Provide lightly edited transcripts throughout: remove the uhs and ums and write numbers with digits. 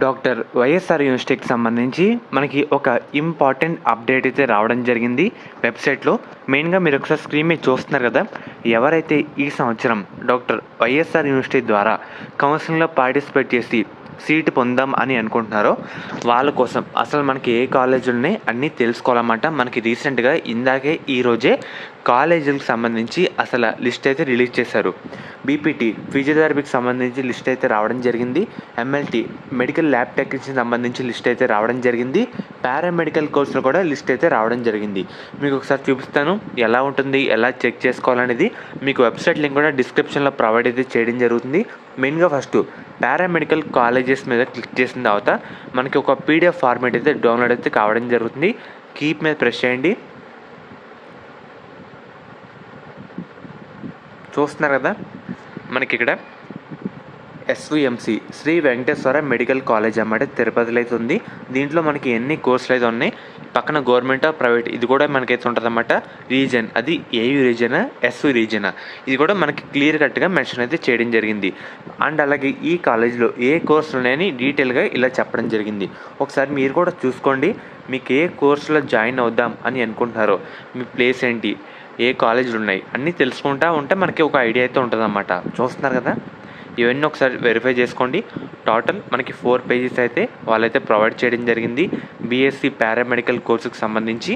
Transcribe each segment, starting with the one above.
Doctor YSR యూనివర్సిటీకి సంబంధించి మనకి ఒక ఇంపార్టెంట్ అప్డేట్ అయితే రావడం జరిగింది వెబ్సైట్లో. మెయిన్గా మీరు ఒకసారి స్క్రీన్ మీద చూస్తున్నారు కదా, ఎవరైతే ఈ సంవత్సరం డాక్టర్ వైఎస్ఆర్ యూనివర్సిటీ ద్వారా కౌన్సిలింగ్లో పార్టిసిపేట్ చేసి సీటు పొందాం అని అనుకుంటున్నారో వాళ్ళ కోసం అసలు మనకి ఏ కాలేజీలు ఉన్నాయి అన్నీ తెలుసుకోవాలన్నమాట. మనకి రీసెంట్గా ఇందాకే ఈరోజే కాలేజీలకు సంబంధించి అసలు లిస్ట్ అయితే రిలీజ్ చేశారు. బీపీటీ ఫిజియోథెరపీకి సంబంధించి లిస్ట్ అయితే రావడం జరిగింది. ఎంఎల్టీ మెడికల్ ల్యాబ్ టెక్నీషియన్ సంబంధించి లిస్ట్ అయితే రావడం జరిగింది. పారామెడికల్ కోర్సులు కూడా లిస్ట్ అయితే రావడం జరిగింది. మీకు ఒకసారి చూపిస్తాను ఎలా ఉంటుంది, ఎలా చెక్ చేసుకోవాలనేది. మీకు వెబ్సైట్ లింక్ కూడా డిస్క్రిప్షన్లో ప్రొవైడ్ అయితే చేయడం జరుగుతుంది. మెయిన్గా ఫస్ట్ పారామెడికల్ కాలేజెస్ మీద క్లిక్ చేసిన తర్వాత మనకి ఒక పీడిఎఫ్ ఫార్మేట్ అయితే డౌన్లోడ్ అయితే కావడం జరుగుతుంది. కీప్ మీద ప్రెస్ చేయండి. చూస్తున్నారు కదా, మనకి ఇక్కడ ఎస్విఎంసి శ్రీ వెంకటేశ్వర మెడికల్ కాలేజ్ అన్నమాట తిరుపతిలో అయితే ఉంది. దీంట్లో మనకి ఎన్ని కోర్సులు అయితే ఉన్నాయి, పక్కన గవర్నమెంట్ ప్రైవేట్ ఇది కూడా మనకైతే ఉంటుంది అన్నమాట. రీజన్ అది ఏయు రీజనా ఎస్వి రీజనా ఇది కూడా మనకి క్లియర్ కట్గా మెన్షన్ అయితే చేయడం జరిగింది. అండ్ అలాగే ఈ కాలేజ్లో ఏ కోర్సులు ఉన్నాయని డీటెయిల్గా ఇలా చెప్పడం జరిగింది. ఒకసారి మీరు కూడా చూసుకోండి, మీకు ఏ కోర్సులో జాయిన్ అవుదాం అని అనుకుంటున్నారో, మీ ప్లేస్ ఏంటి, ఏ కాలేజీలు ఉన్నాయి అన్నీ తెలుసుకుంటా ఉంటే మనకి ఒక ఐడియా అయితే ఉంటుందన్నమాట. చూస్తున్నారు కదా, ఇవన్నీ ఒకసారి వెరిఫై చేసుకోండి. టోటల్ మనకి 4 పేజెస్ అయితే వాళ్ళైతే ప్రొవైడ్ చేయడం జరిగింది బీఎస్సీ పారామెడికల్ కోర్సుకు సంబంధించి.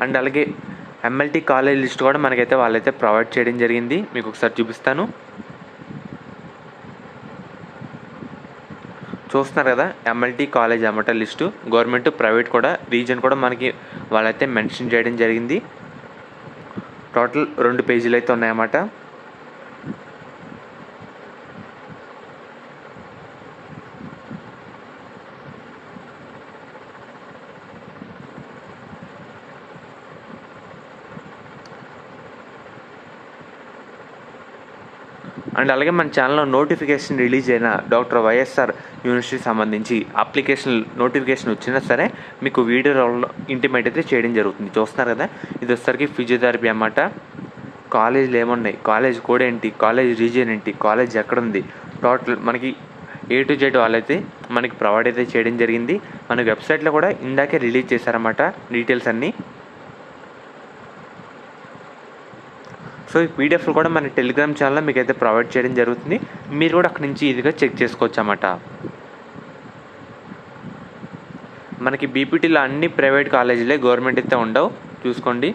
అండ్ అలాగే ఎంఎల్టీ కాలేజ్ లిస్ట్ కూడా మనకైతే వాళ్ళైతే ప్రొవైడ్ చేయడం జరిగింది. మీకు ఒకసారి చూపిస్తాను. చూస్తున్నారు కదా, ఎంఎల్టీ కాలేజ్ అన్నమాట లిస్టు. గవర్నమెంట్ ప్రైవేట్ కూడా రీజన్ కూడా మనకి వాళ్ళైతే మెన్షన్ చేయడం జరిగింది. టోటల్ 2 పేజీలు అయితే ఉన్నాయన్నమాట. అండ్ అలాగే మన ఛానల్లో నోటిఫికేషన్ రిలీజ్ అయిన డాక్టర్ వైఎస్ఆర్ యూనివర్సిటీకి సంబంధించి అప్లికేషన్ నోటిఫికేషన్ వచ్చినా సరే మీకు వీడియో ఇంటిమేట్ అయితే చేయడం జరుగుతుంది. చూస్తున్నారు కదా, ఇది వచ్చేసరికి ఫిజియోథెరపీ అన్నమాట. కాలేజీలు ఏమున్నాయి, కాలేజ్ కోడ్ ఏంటి, కాలేజ్ రీజియన్ ఏంటి, కాలేజ్ ఎక్కడుంది, టోటల్ మనకి A to Z వాళ్ళైతే మనకి ప్రొవైడ్ అయితే చేయడం జరిగింది. మనకి వెబ్సైట్లో కూడా ఇందాకే రిలీజ్ చేశారన్నమాట డీటెయిల్స్ అన్నీ. సో ఈ పీడిఎఫ్లు కూడా మన టెలిగ్రామ్ ఛానల్లో మీకు అయితే ప్రొవైడ్ చేయడం జరుగుతుంది. మీరు కూడా అక్కడి నుంచి ఈజీగా చెక్ చేసుకోవచ్చు అన్నమాట. మనకి బీపీటీలో అన్ని ప్రైవేట్ కాలేజీలే, గవర్నమెంట్ అయితే ఉండవు, చూసుకోండి.